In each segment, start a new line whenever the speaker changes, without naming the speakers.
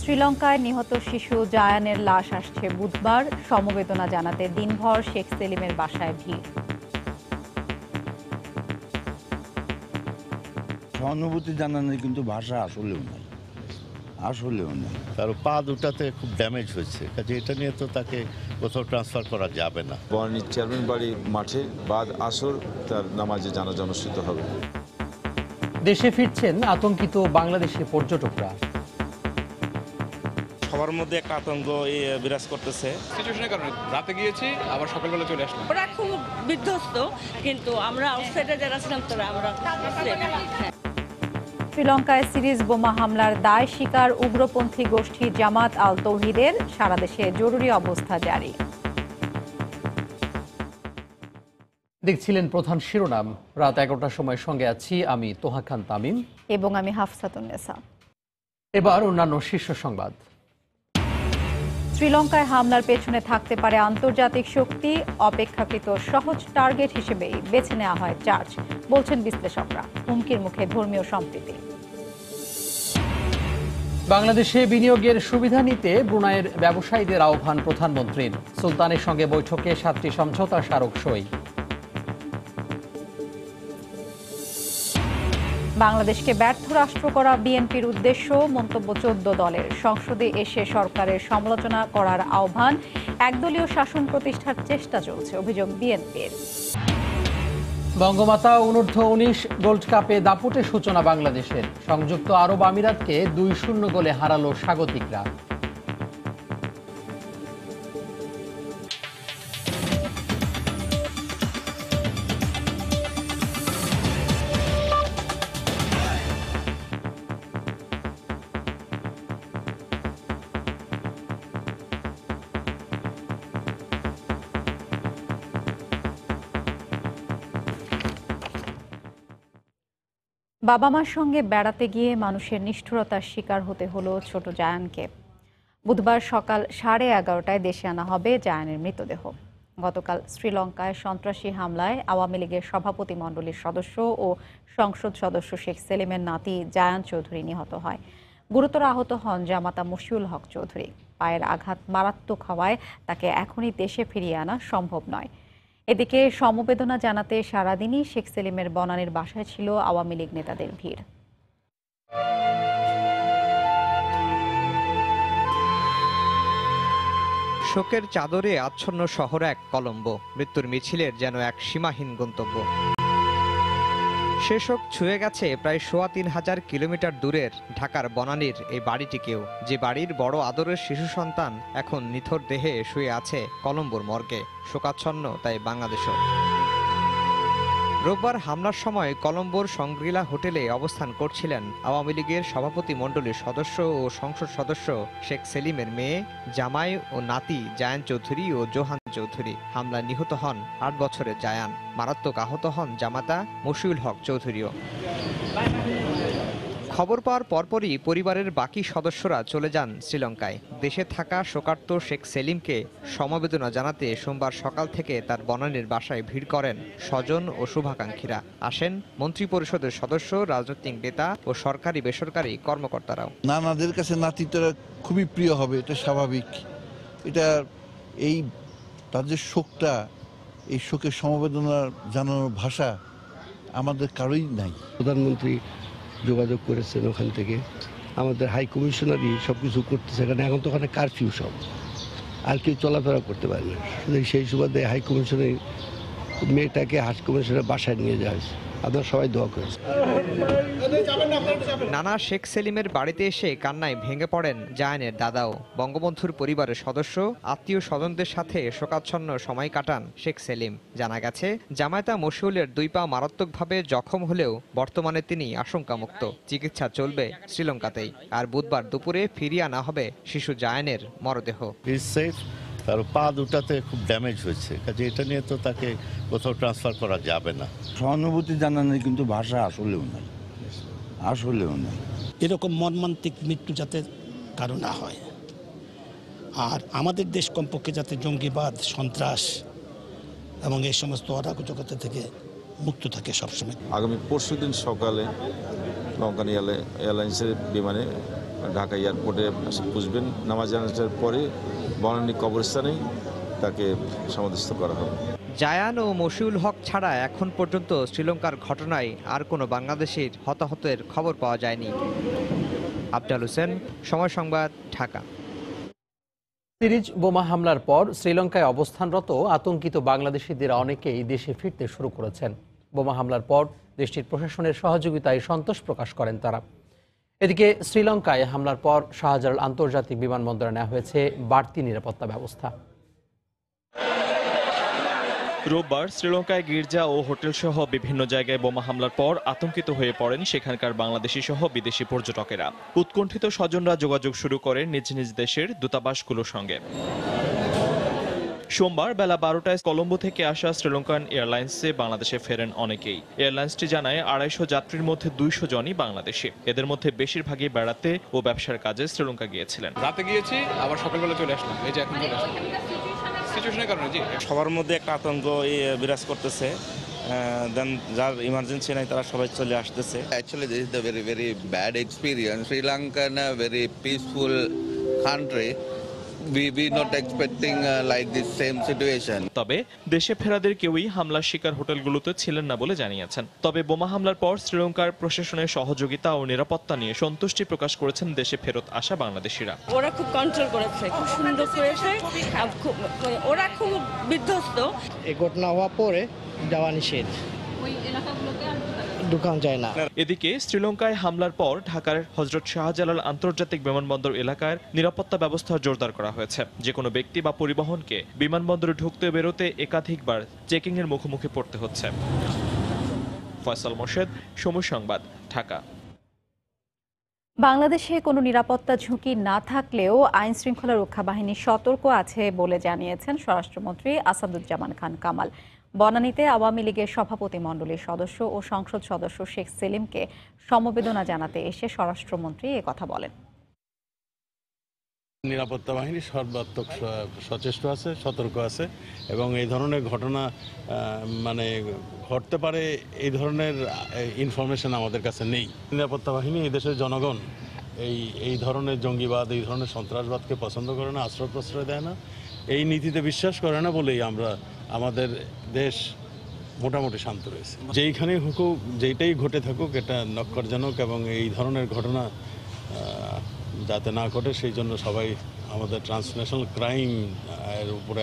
শ্রীলঙ্কায় নিহত শিশু জায়ানের লাশ আসছে বুধবার। সমবেদনা জানাতে দিনভর শেখ সেলিমের বাসায় ভিড়।
সহানুভূতি জানানোর কিন্তু ভাষা আসলেও নেই।
তার পা দুটাতে খুব ড্যামেজ হয়েছে, কাজে এটা নিয়ে তো তাকে কোথাও ট্রান্সফার করা যাবে না।
বনানীর চেয়ারম্যান বাড়ি মাঠে বাদ আসর তার নামাজে জানাজা অনুষ্ঠিত হবে।
দেশে ফিরছেন আতঙ্কিত বাংলাদেশি পর্যটকরা।
সবার মধ্যে একটা আতঙ্ক বিরাজ করতেছে।
সিচুয়েশনের কারণে রাতে গিয়েছি, আবার সকালবেলা চলে আসলাম।
ওরা খুব বিধ্বস্ত, কিন্তু আমরা আউটসাইডে যারা ছিলাম তারা আমরা
শ্রীলঙ্কায় সিরিজ বোমা হামলার দায় স্বীকার উগ্রপন্থী গোষ্ঠী জামাত আল তৌহিদের। সারা দেশে জরুরি অবস্থা জারি।
দেখছিলেন প্রধান শিরোনাম। রাত 11টার সময় সঙ্গে আছি আমি তোহা খান তামিম
এবং আমি হাফসাতুন্নেসা।
এবার অন্যান্য শীর্ষ সংবাদ।
শ্রীলঙ্কায় হামলার পেছনে থাকতে পারে আন্তর্জাতিক শক্তি। অপেক্ষাকৃত সহজ টার্গেট হিসেবেই বেছে নেওয়া হয় চার্জ, বলছেন বিশ্লেষকরা। হুমকির মুখে ধর্মীয় সম্প্রীতি।
বাংলাদেশে বিনিয়োগের সুবিধা নিতে ব্রুনাইয়ের ব্যবসায়ীদের আহ্বান প্রধানমন্ত্রীর। সুলতানের সঙ্গে বৈঠকে 7টি সমঝোতা স্মারক সই।
বাংলাদেশকে ব্যর্থ রাষ্ট্র করা বিএনপির উদ্দেশ্য, মন্তব্য 14 দলের। সংসদে এসে সরকারের সমালোচনা করার আহ্বান। একদলীয় শাসন প্রতিষ্ঠার চেষ্টা চলছে, অভিযোগ বিএনপির।
বঙ্গমাতা অনূর্ধ্ব-19 গোল্ড কাপে দাপুটে সূচনা বাংলাদেশের। সংযুক্ত আরব আমিরাতকে 2-0 গোলে হারালো স্বাগতিকরা।
বাবা মার সঙ্গে বেড়াতে গিয়ে মানুষের নিষ্ঠুরতার শিকার হতে হলো ছোট জায়ানকে। বুধবার সকাল 11:30টায় দেশে আনা হবে জায়ানের মৃতদেহ। গতকাল শ্রীলঙ্কায় সন্ত্রাসী হামলায় আওয়ামী লীগের সভাপতি মণ্ডলীর সদস্য ও সংসদ সদস্য শেখ সেলিমের নাতি জায়ান চৌধুরী নিহত হয়। গুরুতর আহত হন জামাতা মশিউল হক চৌধুরী। পায়ের আঘাত মারাত্মক হওয়ায় তাকে এখনই দেশে ফিরিয়ে আনা সম্ভব নয়। এদিকে সমবেদনা জানাতে সারাদিনই শেখ সেলিমের বনানীর বাসায় ছিল আওয়ামী লীগ নেতাদের ভিড়।
শোকের চাদরে আচ্ছন্ন শহর এক কলম্বো। মৃত্যুর মিছিলের যেন এক সীমাহীন গন্তব্য। সে শোক ছুঁয়ে গেছে প্রায় ৩,৫০০ কিলোমিটার দূরের ঢাকার বনানীর এই বাড়িটিকেও, যে বাড়ির বড় আদরের শিশু সন্তান এখন নিথর দেহে শুয়ে আছে কলম্বোর মর্গে। শোকাচ্ছন্ন তাই বাংলাদেশও। রোববার হামলার সময় কলম্বোর সংগ্রিলা হোটেলে অবস্থান করছিলেন আওয়ামী লীগের সভাপতি মণ্ডলীর সদস্য ও সংসদ সদস্য শেখ সেলিমের মেয়ে, জামাই ও নাতি জায়ান চৌধুরী ও জোহান চৌধুরী। হামলায় নিহত হন 8 বছরের জায়ান। মারাত্মক আহত হন জামাতা মশিউল হক চৌধুরীও। খবর পাওয়ার পরপরই পরিবারের বাকি সদস্যরা চলে যান শ্রীলঙ্কায়। দেশে থাকা শোকার্ত শেখ সেলিমকে সমবেদনা জানাতে সোমবার সকাল থেকে তার বনানীর বাসায় ভিড় করেন স্বজন ও শুভাকাঙ্ক্ষীরা। আসেন মন্ত্রিপরিষদের সদস্য, রাজনৈতিক নেতা ও সরকারি বেসরকারি কর্মকর্তারাও।
নানাদের কাছে নাতিরা খুবই প্রিয় হবে, এটা স্বাভাবিক। এটা এই তাদের শোকটা, এই শোকের সমবেদনা জানানোর ভাষা আমাদের কারোই নাই।
প্রধানমন্ত্রী যোগাযোগ করেছেন ওখান থেকে, আমাদের হাই কমিশনারই সব কিছু করতেছে। কারণ এখন তো ওখানে কারফিউ, সব আর কেউ চলাফেরা করতে পারে না। সেই সুবাদে হাই কমিশনার মেয়েটাকে হাই কমিশনের বাসায় নিয়ে যাওয়া হয়েছে। আপনারা সবাই দোয়া করেছেন।
নানা শেখ সেলিমের বাড়িতে এসে কান্নায় ভেঙে পড়েন জায়ানের দাদাও। বঙ্গবন্ধুর পরিবারের সদস্য, আত্মীয় স্বজনদের সাথে শোকাচ্ছন্ন সময় কাটান শেখ সেলিম। জানা গেছে জামাতা মশিউলের 2 পা মারাত্মকভাবে জখম হলেও বর্তমানে তিনি আশঙ্কামুক্ত। চিকিৎসা চলবে শ্রীলঙ্কাতেই। আর বুধবার দুপুরে ফিরিয়ে আনা হবে শিশু জায়ানের মরদেহ।
তার পা দুটাতে খুব ড্যামেজ হয়েছে, কাজে এটা নিয়ে তো তাকে কোথাও ট্রান্সফার করা যাবে না।
সহানুভূতি জানানোর কিন্তু ভাষা আসলেও নেই।
এরকম মর্মান্তিক মৃত্যু যাতে কারো না হয়, আর আমাদের দেশ কমপক্ষে যাতে জঙ্গিবাদ, সন্ত্রাস এবং এই সমস্ত অরাজকতা থেকে মুক্ত থাকে সবসময়।
আগামী পরশুদিন সকালে লঙ্কান এয়ারলাইন্সের বিমানে ঢাকা এয়ারপোর্টে পুষবেন। নামাজ জানাজার পরে বনানী কবরস্থানেই তাকে সমাধিস্থ করা হবে।
জায়ান ও মশিউল হক ছাড়া এখন পর্যন্ত শ্রীলঙ্কার ঘটনায় আর কোনো বাংলাদেশের হতাহতের খবর পাওয়া যায়নি। আফজাল হোসেন, সময় সংবাদ, ঢাকা।
সিরিজ বোমা হামলার পর শ্রীলঙ্কায় অবস্থানরত আতঙ্কিত বাংলাদেশিদের অনেকেই দেশে ফিরতে শুরু করেছেন। বোমা হামলার পর দেশটির প্রশাসনের সহযোগিতায় সন্তোষ প্রকাশ করেন তারা। এদিকে শ্রীলঙ্কায় হামলার পর শাহজালাল আন্তর্জাতিক বিমানবন্দরে নেওয়া হয়েছে বাড়তি নিরাপত্তা ব্যবস্থা।
রোববার শ্রীলঙ্কায় গির্জা ও হোটেল সহ বিভিন্ন জায়গায় বোমা হামলার পর আতঙ্কিত হয়ে পড়েন সেখানকার বাংলাদেশি সহ বিদেশি পর্যটকেরা। উৎকণ্ঠিত স্বজনরা যোগাযোগ শুরু করেন নিজ নিজ দেশের দূতাবাসগুলোর সঙ্গে। সোমবার বেলা 12টায় কলম্বো থেকে আসা শ্রীলঙ্কান এয়ারলাইন্সে বাংলাদেশে ফেরেন অনেকেই। এয়ারলাইন্সটি জানায় 250 যাত্রীর মধ্যে 200 জনই বাংলাদেশি। এদের মধ্যে বেশিরভাগই বেড়াতে ও ব্যবসার কাজে শ্রীলঙ্কা গিয়েছিলেন।
রাতে গিয়েছি, আবার সকালবেলা চলে আসলাম। এই যে এখন চলে আসলাম সিচুয়েশনের কারণে। জি,
সবার মধ্যে একটা আতঙ্ক বিরাজ করতেছে। দেন যার ইমার্জেন্সি নাই তারা সবাই চলে আসতেছে।
Actually, this is the very, very bad experience. Sri Lanka is a very peaceful country. We not expecting like this same situation.
তবে দেশে ফেরাদের কেউই হামলার শিকার হোটেলগুলোতে ছিলেন না বলে জানিয়েছেন। তবে বোমা হামলার পর শ্রীলঙ্কার প্রশাসনের সহযোগিতা ও নিরাপত্তা নিয়ে সন্তুষ্টি প্রকাশ করেছেন দেশে ফেরত আসা বাংলাদেশিরা।
ওরা খুব কন্ট্রোল করেছে, খুব সুন্দর করেছে। ওরা খুব বিধ্বস্ত।
এই ঘটনা হওয়ার পরে যাওয়া নিষেধ, দোকান যায় না।
এদিকে শ্রীলঙ্কায় হামলার পর ঢাকার হযরত শাহজালাল আন্তর্জাতিক বিমানবন্দর এলাকার নিরাপত্তা ব্যবস্থা জোরদার করা হয়েছে। যে কোনো ব্যক্তি বা পরিবহনকে বিমানবন্দরে ঢুকতে বেরোতে একাধিকবার চেকিং এর মুখোমুখি পড়তে হচ্ছে। ফয়সাল মোর্শেদ, সময় সংবাদ, ঢাকা।
বাংলাদেশে কোনো নিরাপত্তা ঝুঁকি না থাকলেও আইন শৃঙ্খলা রক্ষা বাহিনী সতর্ক আছে বলে জানিয়েছেন স্বরাষ্ট্রমন্ত্রী আসাদুজ্জামান খান কামাল। বনানীতে আওয়ামী লীগের সভাপতি মণ্ডলীর সদস্য ও সংসদ সদস্য শেখ সেলিমকে সমবেদনা জানাতে এসে স্বরাষ্ট্রমন্ত্রী কথা বলেন।
নিরাপত্তা বাহিনী সর্বাত্মক সচেষ্ট আছে, সতর্ক আছে এবং এই ধরনের ঘটনা ঘটতে পারে এই ধরনের ইনফরমেশন আমাদের কাছে নেই। নিরাপত্তা বাহিনী এই দেশের জনগণ এই ধরনের জঙ্গিবাদ, এই ধরনের সন্ত্রাসবাদকে পছন্দ করে না, আশ্রয় প্রশ্রয় দেয় না, এই নীতিতে বিশ্বাস করে না বলেই আমাদের দেশ মোটামুটি শান্ত রয়েছে। যেইখানেই হুকুক, যেইটাই ঘটে থাকুক, এটা নক্করজনক এবং এই ধরনের ঘটনা যাতে না ঘটে সেই জন্য সবাই আমাদের ট্রান্সন্যাশনাল ক্রাইম এর উপরে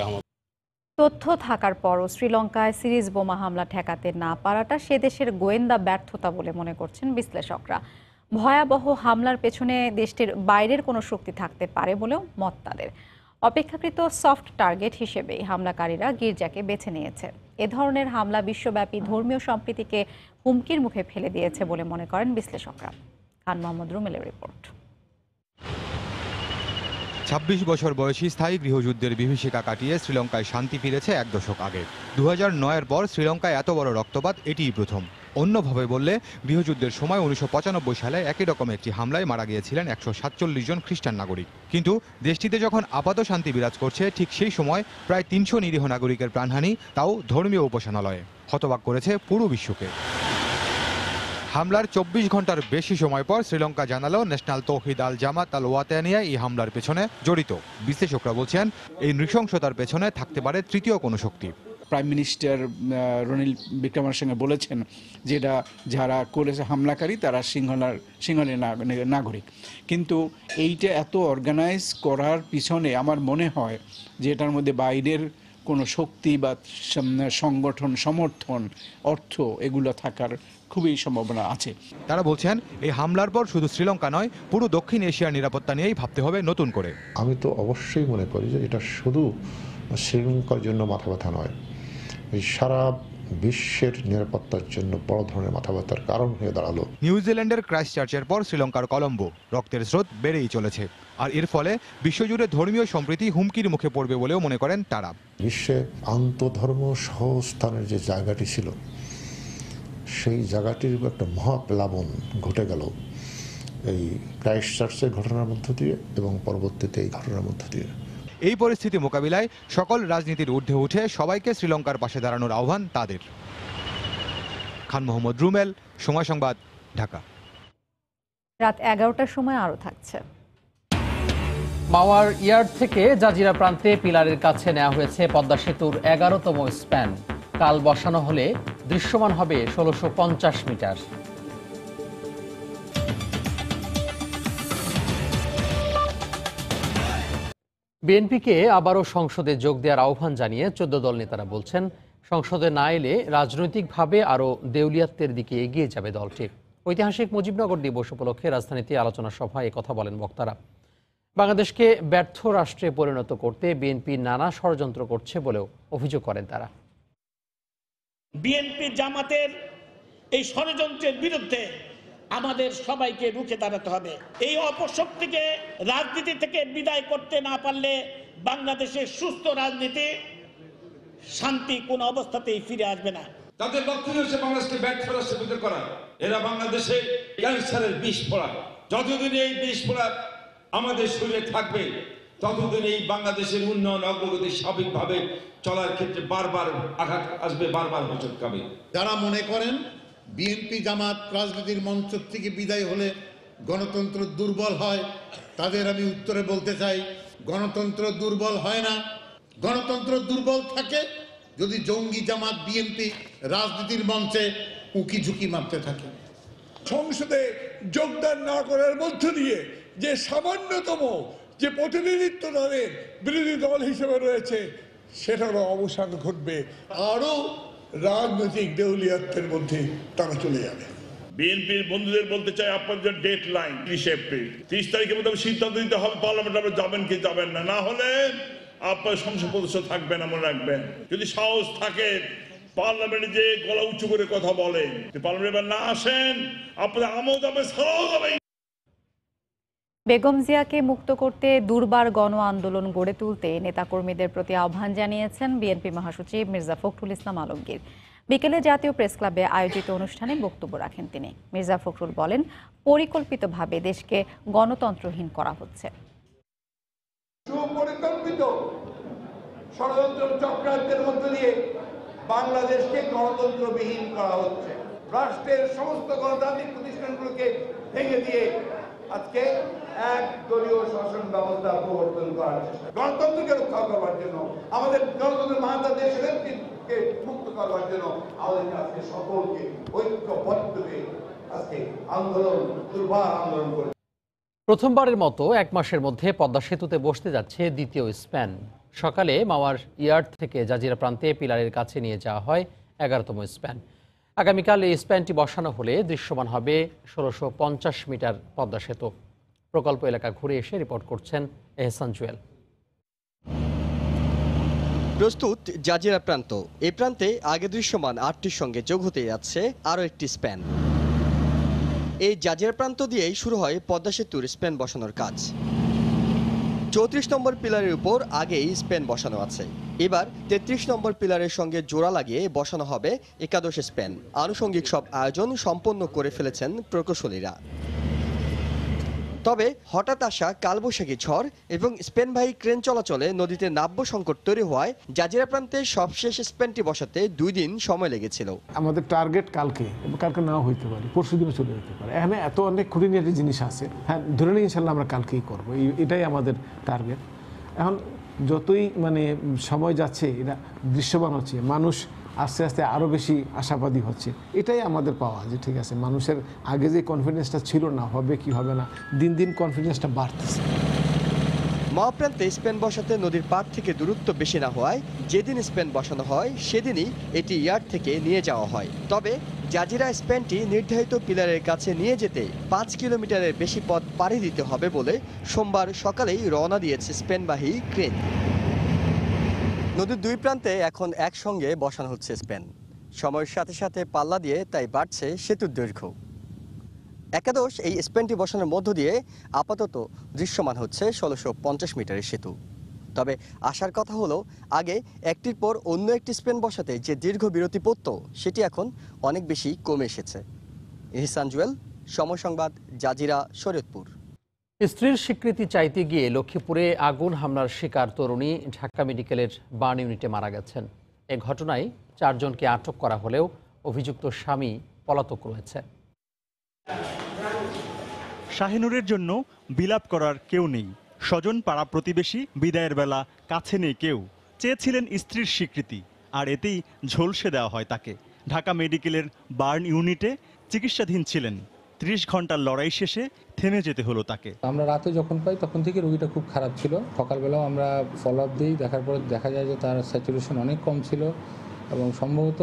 তথ্য থাকার পরও শ্রীলঙ্কায় সিরিজ বোমা হামলা ঠেকাতে না পারাটা সে দেশের গোয়েন্দা ব্যর্থতা বলে মনে করছেন বিশ্লেষকরা। ভয়াবহ হামলার পেছনে দেশটির বাইরের কোনো শক্তি থাকতে পারে বলেও মত তাদের। অপেক্ষাকৃত সফট টার্গেট হিসেবেই হামলাকারীরা গির্জাকে বেছে নিয়েছে। এ ধরনের হামলা বিশ্বব্যাপী ধর্মীয় সম্প্রীতিকে হুমকির মুখে ফেলে দিয়েছে বলে মনে করেন বিশ্লেষকরা। খান মোহাম্মদ রুমেলের রিপোর্ট।
২৬ বছর বয়সী স্থায়ী গৃহযুদ্ধের বিভীষিকা কাটিয়ে শ্রীলঙ্কায় শান্তি ফিরেছে ১ দশক আগে। ২০০৯-এর পর শ্রীলঙ্কায় এত বড় রক্তপাত এটিই প্রথম। অন্যভাবে বললে গৃহযুদ্ধের সময় ১৯৯৫ সালে একই রকম একটি হামলায় মারা গিয়েছিলেন ১৪৭ জন খ্রিস্টান নাগরিক। কিন্তু দেশটিতে যখন আপাত শান্তি বিরাজ করছে, ঠিক সেই সময় প্রায় ৩০০ নিরীহ নাগরিকের প্রাণহানি, তাও ধর্মীয় উপাসনালয়ে, হতবাক করেছে পুরো বিশ্বকে। হামলার ২৪ ঘন্টার বেশি সময় পর শ্রীলঙ্কা জানালো ন্যাশনাল তৌহিদ আল জামাত আল ওয়াতানিয়া এই হামলার পেছনে জড়িত। বিশ্লেষকরা বলছেন এই নৃশংসতার পেছনে থাকতে পারে তৃতীয় কোনো শক্তি।
প্রাইম মিনিস্টার রনিল বিক্রমাসিংহে বলেছেন যেটা যারা করেছে হামলাকারী তারা সিংহলের নাগরিক। কিন্তু এইটা এত অর্গানাইজ করার পিছনে আমার মনে হয় যে এটার মধ্যে বাইরের কোনো শক্তি বা সংগঠন, সমর্থন, অর্থ এগুলো থাকার খুবই সম্ভাবনা আছে।
তারা বলছেন এই হামলার পর শুধু শ্রীলঙ্কা নয়, পুরো দক্ষিণ এশিয়ার নিরাপত্তা নিয়েই ভাবতে হবে নতুন করে।
আমি তো অবশ্যই মনে করি যে এটা শুধু শ্রীলঙ্কার জন্য মাথা ব্যথা নয়, এই সারা বিশ্বের নিরাপত্তার জন্য বড় ধরনের মাথা ব্যথার কারণ হয়ে দাঁড়ালো।
নিউজিল্যান্ডের ক্রাইস্টচার্চের পর শ্রীলঙ্কার কলম্বো রক্তের স্রোত বেড়েই চলেছে, আর এর ফলে বিশ্বজুড়ে ধর্মীয় সম্প্রীতি হুমকির মুখে পড়বে বলেও মনে করেন তারা।
বিশ্বে আন্তধর্ম সহস্থানের যে জায়গাটি ছিল, সেই জায়গাটির একটা মহাপ্লাবন ঘটে গেল এই ক্রাইস্টচার্চের ঘটনার মধ্য দিয়ে এবং পরবর্তীতে এই ঘটনার মধ্য দিয়ে।
এই পরিস্থিতি মোকাবিলায় সকল রাজনীতির ঊর্ধ্বে উঠে সবাইকে শ্রীলঙ্কার পাশে দাঁড়ানোর আহ্বান তাদের। খান মোহাম্মদ রুমেল, সময় সংবাদ, ঢাকা।
রাত 11টার সময় আরও থাকছে।
মাওয়ার ইয়ার্ড থেকে জাজিরা প্রান্তে পিলারের কাছে নেওয়া হয়েছে পদ্মা সেতুর 11তম স্প্যান। কাল বসানো হলে দৃশ্যমান হবে 1650 মিটার। বিএনপিকে আবারও সংসদে যোগ দেওয়ার আহ্বান জানিয়ে 14 দল নেতারা বলছেন, সংসদে না এলে রাজনৈতিকভাবে আরও দেউলিয়াত্বের দিকে এগিয়ে যাবে দলটি। ঐতিহাসিক মুজিবনগর দিবস উপলক্ষে রাজধানীতে আলোচনা সভায় কথা বলেন বক্তারা। বাংলাদেশকে ব্যর্থ রাষ্ট্রে পরিণত করতে বিএনপি নানা ষড়যন্ত্র করছে বলেও অভিযোগ করেন তারা।
বিএনপি জামাতের এই ষড়যন্ত্রের বিরুদ্ধে আমাদের সবাইকে রুখে দাঁড়াতে হবে। এই অপশক্তিকে রাজনীতি থেকে বিদায় করতে না পারলে বাংলাদেশের সুস্থ রাজনীতি, শান্তি কোন অবস্থাতেই ফিরে আসবে না।
তাদের লক্ষ্য হচ্ছে বাংলাদেশকে ব্যর্থ রাষ্ট্রে পরিণত করা। এরা বাংলাদেশে ক্যান্সারের বিষ ফোড়া। যতদিন এই বিষ ফোড়া আমাদের শরীরে থাকবে, ততদিন এই বাংলাদেশের উন্নয়ন অগ্রগতি স্বাভাবিকভাবে চলার ক্ষেত্রে বারবার আঘাত আসবে, বারবার হোঁচট খাবে।
যারা মনে করেন বিএনপি জামাত রাজনীতির মঞ্চ থেকে বিদায় হলে গণতন্ত্র দুর্বল হয়, তাদের আমি উত্তরে বলতে চাই, গণতন্ত্র দুর্বল হয় না। গণতন্ত্র দুর্বল থাকে যদি জঙ্গি জামাত বিএনপি রাজনীতির মঞ্চে উকি ঝুঁকি মারতে থাকে।
সংসদে যোগদান না করার মধ্য দিয়ে যে সামান্যতম যে প্রতিনিধিত্ব তাদের বিরোধী দল হিসেবে রয়েছে, সেটারও অবসান ঘটবে। আরো রাজনৈতিক দেউলিয়াত্বের মধ্যে তারা চলে যাবে।
বিএনপির বন্ধুদের বলতে চাই, আপনাদের ডেট লাইন 30 এপ্রিল, 30 তারিখের মধ্যে সিদ্ধান্ত দিতে হবে পার্লামেন্টে আপনি যাবেন কি যাবেন না। না হলে আপনার সংসদ সদস্য থাকবেন না, মনে রাখবেন। যদি সাহস থাকে পার্লামেন্টে যে গলা উঁচু করে কথা বলেন, পার্লামেন্টে না আসেন, আপনাদের আমল যাবে, সারাও যাবে।
বেগম জিয়াকে মুক্ত করতে দুর্বার গণ আন্দোলন গড়ে তুলতে নেতাকর্মীদের প্রতি আহ্বান জানিয়েছেন বিএনপি মহাসচিব মির্জা ফখরুল ইসলাম আলমগীর। বিকেলে জাতীয় প্রেস ক্লাবে আয়োজিত অনুষ্ঠানে বক্তব্য রাখেন তিনি। মির্জা ফখরুল বলেন, পরিকল্পিতভাবে দেশকে গণতন্ত্রহীন করা হচ্ছে।
সুপরিকল্পিত ষড়যন্ত্র চক্রান্তের মধ্য দিয়ে বাংলাদেশকে গণতন্ত্রবিহীন করা হচ্ছে। রাষ্ট্রের সমস্ত গণতান্ত্রিক প্রতিষ্ঠানগুলোকে ভেঙে দিয়ে আজকে এক দলীয় শাসন ব্যবস্থা প্রবর্তন করার চেষ্টা। গণতন্ত্রকে রক্ষা করবার জন্য, আমাদের গণতন্ত্রের মাহাতা দেশের নেতৃত্বকে মুক্ত করবার জন্য আমাদেরকে আজকে সকলকে ঐক্যবদ্ধ হয়ে আজকে আন্দোলন, দুর্বার আন্দোলন করে।
প্রথমবারের মতো 1 মাসের মধ্যে পদ্মা সেতুতে বসতে যাচ্ছে দ্বিতীয় স্প্যান। সকালে মাওয়ার ইয়ার্ড থেকে জাজিরা প্রান্তে পিলারের কাছে নিয়ে যাওয়া হয় 11তম স্প্যান। আগামীকাল এই স্প্যানটি বসানো হলে দৃশ্যমান হবে 1650 মিটার পদ্মা সেতু। প্রকল্প এলাকা ঘুরে এসে রিপোর্ট করছেন এহসান জুয়েল।
প্রস্তুত জাজিরা প্রান্ত। এই প্রান্তে আগে দৃশ্যমান 8টির সঙ্গে যোগ হতে যাচ্ছে আরও একটি স্প্যান। এই জাজিরা প্রান্ত দিয়েই শুরু হয় পদ্মা সেতুর স্প্যান বসানোর কাজ। 34 নম্বর পিলারের উপর আগেই স্প্যান বসানো আছে। এবার 33 নম্বর পিলারের সঙ্গে জোড়া লাগিয়ে বসানো হবে 11 স্প্যান। আনুষঙ্গিক সব আয়োজন সম্পন্ন করে ফেলেছেন প্রকৌশলীরা। তবে হঠাৎ আসা কালবৈশাখী ঝড় এবং স্পেনবাহী ক্রেন চলাচলে নদীতে নাব্য সংকট তৈরি হওয়ায় জাজিরা প্রান্তে সবশেষ স্প্যানটি বসাতে 2 দিন সময় লেগেছিল।
আমাদের টার্গেট কালকে, এবং কালকে নাও হইতে পারে, পরশু দিনও চলে যেতে পারে। এখানে এত অনেক খুঁটিনাটি জিনিস আছে। হ্যাঁ, ধরে নিই ইনশাল্লাহ আমরা কালকেই করবো, এটাই আমাদের টার্গেট। এখন যতই সময় যাচ্ছে, এটা দৃশ্যমান হচ্ছে, মানুষ আস্তে আস্তে আরও বেশি আশাবাদী হচ্ছে। এটাই আমাদের পাওয়া, যে ঠিক আছে, মানুষের আগে যে কনফিডেন্সটা ছিল না, হবে কি হবে না, দিন দিন কনফিডেন্সটা বাড়তেছে।
মাওয়া প্রান্তে স্প্যান বসাতে নদীর পাড় থেকে দূরত্ব বেশি না হওয়ায় যেদিন স্প্যান বসানো হয় সেদিনই এটি ইয়ার্ড থেকে নিয়ে যাওয়া হয়। তবে জাজিরা স্প্যানটি নির্ধারিত পিলারের কাছে নিয়ে যেতে 5 কিলোমিটারের বেশি পথ পাড়ি দিতে হবে বলে সোমবার সকালেই রওনা দিয়েছে স্প্যানবাহী ক্রেন। নদীর 2 প্রান্তে এখন একসঙ্গে বসানো হচ্ছে স্প্যান। সময়ের সাথে সাথে পাল্লা দিয়ে তাই বাড়ছে সেতুর দৈর্ঘ্য। 11 এই স্প্যানটি বসানোর মধ্য দিয়ে আপাতত দৃশ্যমান হচ্ছে 1650 মিটারের সেতু। তবে আসার কথা হলো, আগে একটির পর অন্য একটি স্প্যান বসাতে যে দীর্ঘ বিরতি পড়ত, সেটি এখন অনেক বেশি কমে এসেছে। এহসান জুয়েল, সময় সংবাদ, জাজিরা, শরীয়তপুর।
স্ত্রীর স্বীকৃতি চাইতে গিয়ে লক্ষ্মীপুরে আগুন হামলার শিকার তরুণী ঢাকা মেডিকেলের বার্ন ইউনিটে মারা গেছেন। এ ঘটনায় 4 জনকে আটক করা হলেও অভিযুক্ত স্বামী পলাতক রয়েছে।
শাহিনুরের জন্য বিলাপ করার কেউ নেই, স্বজন পাড়া প্রতিবেশী, বিদায়ের বেলা কাছে নেই কেউ। চেয়েছিলেন স্ত্রীর স্বীকৃতি, আর এতেই ঝলসে দেওয়া হয় তাকে। ঢাকা মেডিকেলের বার্ন ইউনিটে চিকিৎসাধীন ছিলেন। 30 ঘন্টার লড়াই শেষে থেমে যেতে হলো তাকে।
আমরা রাতে যখন পাই তখন থেকে রোগীটা খুব খারাপ ছিল। সকালবেলাও আমরা ফলো আপ দিই, দেখার পর দেখা যায় যে তার স্যাচুরেশন অনেক কম ছিল এবং সম্ভবত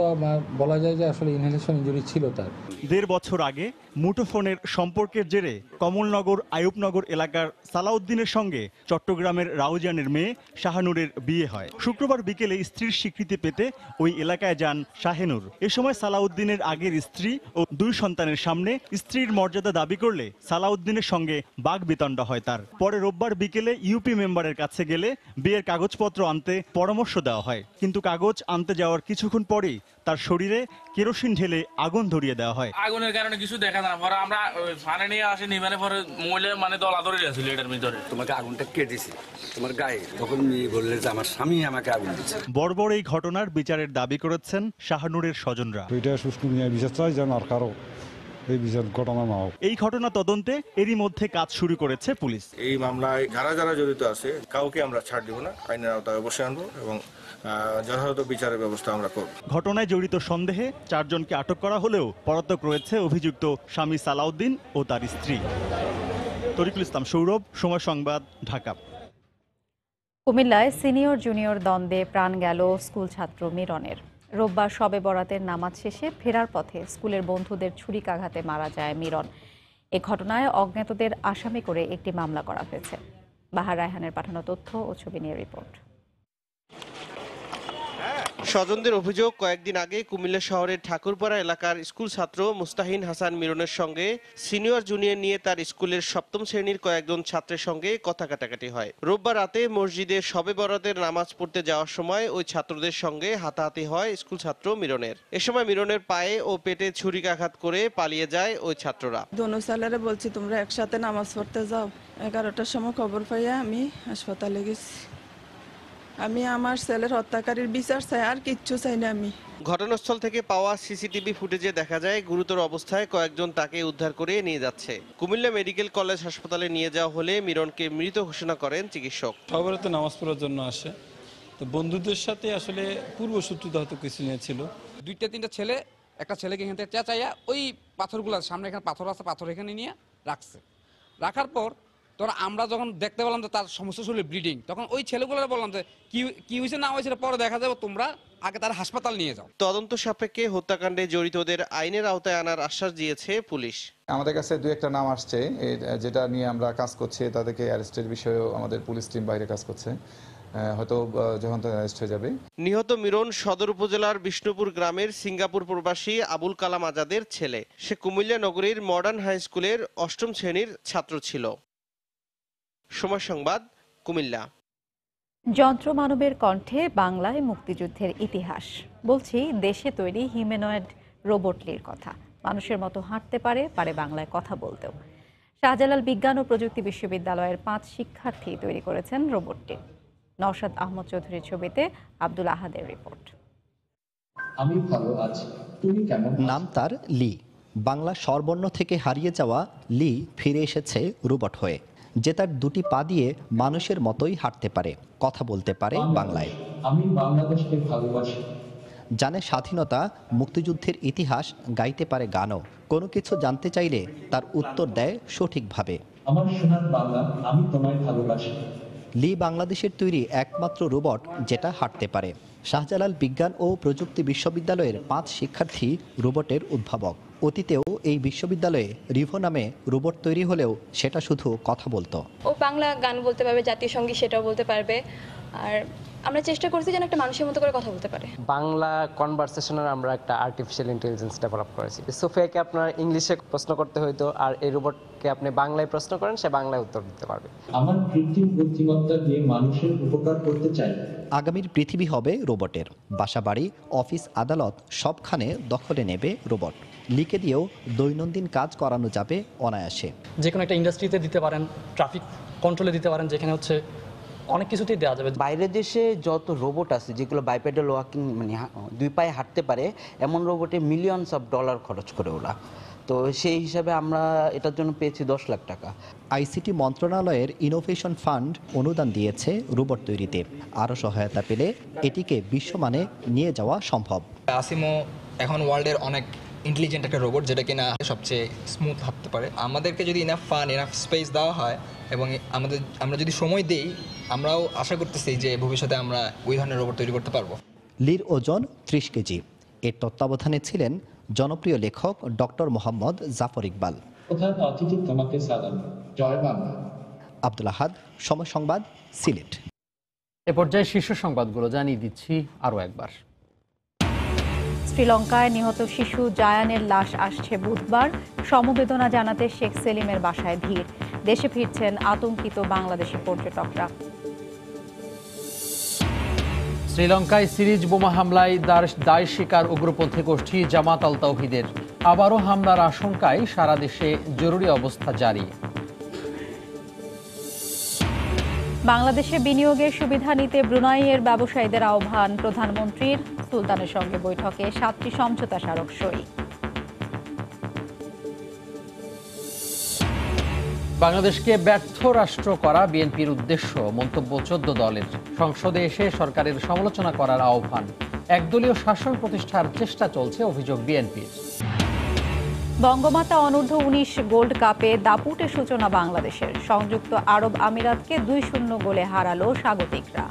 বলা যায় যে আসলে ইনহেলেশন ইনজুরি ছিল তার।
1.5 বছর আগে মুঠোফোনের সম্পর্কের জেরে কমলনগর আইয়ুবনগর এলাকার সালাউদ্দিনের সঙ্গে চট্টগ্রামের রাউজানের মেয়ে শাহানুরের বিয়ে হয়। শুক্রবার বিকেলে স্ত্রীর স্বীকৃতি পেতে ওই এলাকায় যান শাহানুর। এ সময় সালাউদ্দিনের আগের স্ত্রী ও 2 সন্তানের সামনে স্ত্রীর মর্যাদা দাবি করলে সালাউদ্দিনের সঙ্গে বাগবিতণ্ডা হয় তার। পরে রোববার বিকেলে ইউপি মেম্বারের কাছে গেলে বিয়ের কাগজপত্র আনতে পরামর্শ দেওয়া হয়, কিন্তু কাগজ আনতে যাওয়ার কিছুক্ষণ পরেই তার শরীরে কেরোসিন ঢেলে আগুন ধরিয়ে দেওয়া হয়।
আগুনের কারণে কিছু দেখা যায় না, পরে আমরা ফানে নিয়ে আসি, নিবানে পরে মহিলা দলা ধরে গেছিল এটার ভিতরে।
তোমাকে আগুনটা কে দিছে তোমার গায়ে? তখন বললে যে আমার স্বামী আমাকে আগুন দিচ্ছে।
বর্বর এই ঘটনার বিচারের দাবি করেছেন শাহানুরের স্বজনরা।
এটা সুষ্ঠু নিয়ে বিচার চাই যেন আর কারো এই বিচার ঘটনা না হোক।
এই ঘটনা তদন্তে এরই মধ্যে কাজ শুরু করেছে পুলিশ।
এই মামলায় যারা যারা জড়িত আছে কাউকে আমরা ছাড় দিব না, আইনের আওতায় অবশ্যই আনবো এবং যথাযথ বিচারের ব্যবস্থা আমরা করব।
ঘটনায় জড়িত সন্দেহে 4 জনকে আটক করা হলেও পলাতক রয়েছে অভিযুক্ত স্বামী সালাউদ্দিন ও তার স্ত্রী। তরিকুল ইসলাম সৌরভ, সময় সংবাদ, ঢাকা।
কুমিল্লায় সিনিয়র জুনিয়র দ্বন্দ্বে প্রাণ গেল স্কুল ছাত্র মিরনের। রোববার শবে বরাতের নামাজ শেষে ফেরার পথে স্কুলের বন্ধুদের ছুরিকাঘাতে মারা যায় মিরন। এ ঘটনায় অজ্ঞাতদের আসামি করে একটি মামলা করা হয়েছে। বাহার রায়হানের পাঠানো তথ্য ও ছবি নিয়ে রিপোর্ট।
স্বজনদের অভিযোগ, কয়েকদিন আগে কুমিল্লা শহরের ঠাকুরপাড়া এলাকার স্কুল ছাত্র মুস্তাহিন হাসান মিরনের সঙ্গে সিনিয়র জুনিয়র নিয়ে তার স্কুলের 7ম শ্রেণীর কয়েকজন ছাত্রের সঙ্গে কথা কাটাকাটি হয়। রোববার রাতে মসজিদে শবে বরাতের নামাজ পড়তে যাওয়ার সময় ওই ছাত্রদের সঙ্গে হাতাহাতি হয় স্কুল ছাত্র মিরনের। এ সময় মিরনের পায়ে ও পেটে ছুরিকাঘাত করে পালিয়ে যায় ওই ছাত্ররা।
দোনো সালেরে বলছি তোমরা একসাথে নামাজ পড়তে যাও। 11টার সময় খবর পাইয়া আমি হাসপাতালে গেছি। আমি আমার ছেলের হত্যাকারীর বিচার চাই, আর কিচ্ছু চাই না আমি।
ঘটনাস্থল থেকে পাওয়া সিসিটিভি ফুটেজে দেখা যায় গুরুতর অবস্থায় কয়েকজন তাকে উদ্ধার করে নিয়ে যাচ্ছে। কুমিল্লা মেডিকেল কলেজ হাসপাতালে নিয়ে যাওয়া হলে মিরনকে মৃত ঘোষণা করেন চিকিৎসক।
সবাই তো নামাজ পড়ার জন্য আসে, তো বন্ধুদের সাথে আসলে পূর্বশত্রুতা হয়তো কিছু নিয়েছিল।
2-3টা ছেলে, একটা ছেলেকে এখান থেকে চেঁচাইয়া ওই পাথরগুলো সামনে, এখানে পাথর আছে, পাথর এখানে নিয়ে রাখছে। রাখার পর তোরা আমরা যখন দেখতে পেলাম যে তার সমস্ত শরীরে ব্লিডিং, তখন ওই ছেলেগুলো বললাম যে কি হয়েছে না হয়েছে পরে দেখা যাবে, তোমরা আগে তার হাসপাতাল নিয়ে যাও।
তদন্ত সাপেক্ষে হত্যাকাণ্ডে জড়িতদের আইনের আওতায় আনার আশ্বাস দিয়েছে পুলিশ।
আমাদের কাছে 2-1টা নাম আসছে, যেটা নিয়ে আমরা কাজ করছি, তাদেরকে অ্যারেস্টের বিষয়েও আমাদের পুলিশ টিম বাইরে কাজ করছে, হয়তো যখন অ্যারেস্ট হয়ে যাবে।
নিহত মিরন সদর উপজেলার বিষ্ণুপুর গ্রামের সিঙ্গাপুর প্রবাসী আবুল কালাম আজাদের ছেলে। সে কুমিল্লা নগরীর মডার্ন হাই স্কুলের 8ম শ্রেণীর ছাত্র ছিল। সময় সংবাদ, কুমিল্লা।
যন্ত্রমানবের কণ্ঠে বাংলায় মুক্তিযুদ্ধের ইতিহাস। বলছি দেশে তৈরি হিউম্যানয়েড রোবটলির কথা। মানুষের মতো হাঁটতে পারে বাংলায় কথা বলতেও। শাহজালাল বিজ্ঞান ও প্রযুক্তি বিশ্ববিদ্যালয়ের 5 শিক্ষার্থী তৈরি করেছেন রোবটটি। নওশাদ আহমদ চৌধুরীর ছবিতে আব্দুল আহাদের রিপোর্ট।
আমি ভালো আছি, তুমি কেমন?
নাম তার লি। বাংলা স্বরবর্ণ থেকে হারিয়ে যাওয়া লি ফিরে এসেছে রোবট হয়ে, যে তার 2টি পা দিয়ে মানুষের মতোই হাঁটতে পারে, কথা বলতে পারে বাংলায়।
আমি বাংলাদেশকে ভালোবাসি।
জানে স্বাধীনতা, মুক্তিযুদ্ধের ইতিহাস, গাইতে পারে গানও। কোনো কিছু জানতে চাইলে তার উত্তর দেয় সঠিকভাবে।
আমার সোনার বাংলা, আমি তোমায় ভালোবাসি।
লি বাংলাদেশের তৈরি একমাত্র রোবট যেটা হাঁটতে পারে। শাহজালাল বিজ্ঞান ও প্রযুক্তি বিশ্ববিদ্যালয়ের 5 শিক্ষার্থী রোবটের উদ্ভাবক। অতীতেও এই বিশ্ববিদ্যালয়ে রিভো নামে রোবট তৈরি হলেও সেটা শুধু কথা বলতো।
ও বাংলা গান বলতে পারবে, জাতীয় সঙ্গীত সেটাও বলতে পারবে। আর আমরা চেষ্টা করছি যেন একটা মানুষের মতো করে কথা বলতে পারে।
বাংলা কনভারসেশনের আমরা একটা আর্টিফিশিয়াল ইন্টেলিজেন্স ডেভেলপ করেছি। সোফিয়াকে আপনার ইংলিশে প্রশ্ন করতে হইতো, আর এই রোবটকে আপনি বাংলায় প্রশ্ন করেন, সে বাংলায় উত্তর দিতে পারবে।
আমার কৃত্রিম বুদ্ধিমত্তা দিয়ে মানুষের উপকার করতে চাই।
আগামীর পৃথিবী হবে রোবটের। বাসাবাড়ি, অফিস, আদালত সবখানে দখলে নেবে রোবট। লিখে দিয়েও দৈনন্দিন কাজ করানো যাবে অনায়াসে।
যে কোনো একটা ইন্ডাস্ট্রিতে দিতে পারেন, ট্রাফিক কন্ট্রোলে দিতে পারেন, যেখানে হচ্ছে অনেক কিছুতেই দেওয়া যাবে।
বাইরের দেশে যত রোবট আছে যেগুলো বাইপ্যাডাল ওয়াকিং, মানে 2 পায়ে হাঁটতে পারে, এমন রোবটে $মিলিয়নস খরচ করে ওরা। তো সেই হিসাবে আমরা এটার জন্য পেয়েছি 10 লাখ টাকা।
আইসিটি মন্ত্রণালয়ের ইনোভেশন ফান্ড অনুদান দিয়েছে রোবট তৈরিতে। আরও সহায়তা পেলে এটিকে বিশ্বমানে নিয়ে যাওয়া সম্ভব।
আসিমো এখন ওয়ার্ল্ডের অনেক ইন্টেলিজেন্ট একটা রোবট, যেটা কিনা সবচেয়ে স্মুথ হাঁটতে পারে। আমাদেরকে যদি ইনাফ ফান্ড ইনাফ স্পেস দেওয়া হয় এবং আমরা যদি সময় দিই, আমরাও আশা করতেছি যে ভবিষ্যতে আমরা ওই ধরনের রোবট তৈরি করতে পারবো।
লির ওজন 30 কেজি। এর তত্ত্বাবধানে ছিলেন জনপ্রিয় লেখক ডক্টর মোহাম্মদ জাফর ইকবাল।
প্রধান অতিথি তোমাকে সালাম। জয় বাংলা।
আব্দুল আহাদ, সময় সংবাদ, সিলেট।
এ পর্যায়ে শীর্ষ সংবাদগুলো জানিয়ে দিচ্ছি আরও একবার।
শ্রীলঙ্কায় নিহত শিশু জায়ানের লাশ আসছে বুধবার। সমবেদনা জানাতে শেখ সেলিমের বাসায় ভিড়। দেশে ফিরছেন আতঙ্কিত বাংলাদেশি পর্যটকরা।
শ্রীলঙ্কায় সিরিজ বোমা হামলায় দায় স্বীকার উগ্রপন্থী গোষ্ঠী জামাত আল তাওহিদের। আবারও হামলার আশঙ্কায় সারা দেশে জরুরি অবস্থা জারি।
বাংলাদেশে বিনিয়োগের সুবিধা নিতে ব্রুনাইয়ের ব্যবসায়ীদের আহ্বান। প্রধানমন্ত্রীর সুলতানের সঙ্গে বৈঠকে 7টি সমঝোতা স্মারক সই।
বাংলাদেশকে ব্যর্থ রাষ্ট্র করা বিএনপির উদ্দেশ্য, মন্তব্য 14 দলের। সংসদে এসে সরকারের সমালোচনা করার আহ্বান। একদলীয় শাসন প্রতিষ্ঠার চেষ্টা চলছে, অভিযোগ বিএনপির।
বঙ্গমাতা অনূর্ধ্ব 19 গোল্ড কাপে দাপুটে সূচনা বাংলাদেশের। সংযুক্ত আরব আমিরাতকে 2-0 গোলে হারালো স্বাগতিকরা।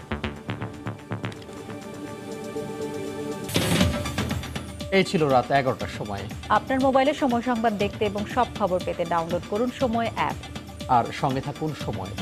এই ছিল রাত 11টার সময়।
আপনার মোবাইলে সময় সংবাদ দেখতে এবং সব খবর পেতে ডাউনলোড করুন সময় অ্যাপ।
আর সঙ্গে থাকুন সময়।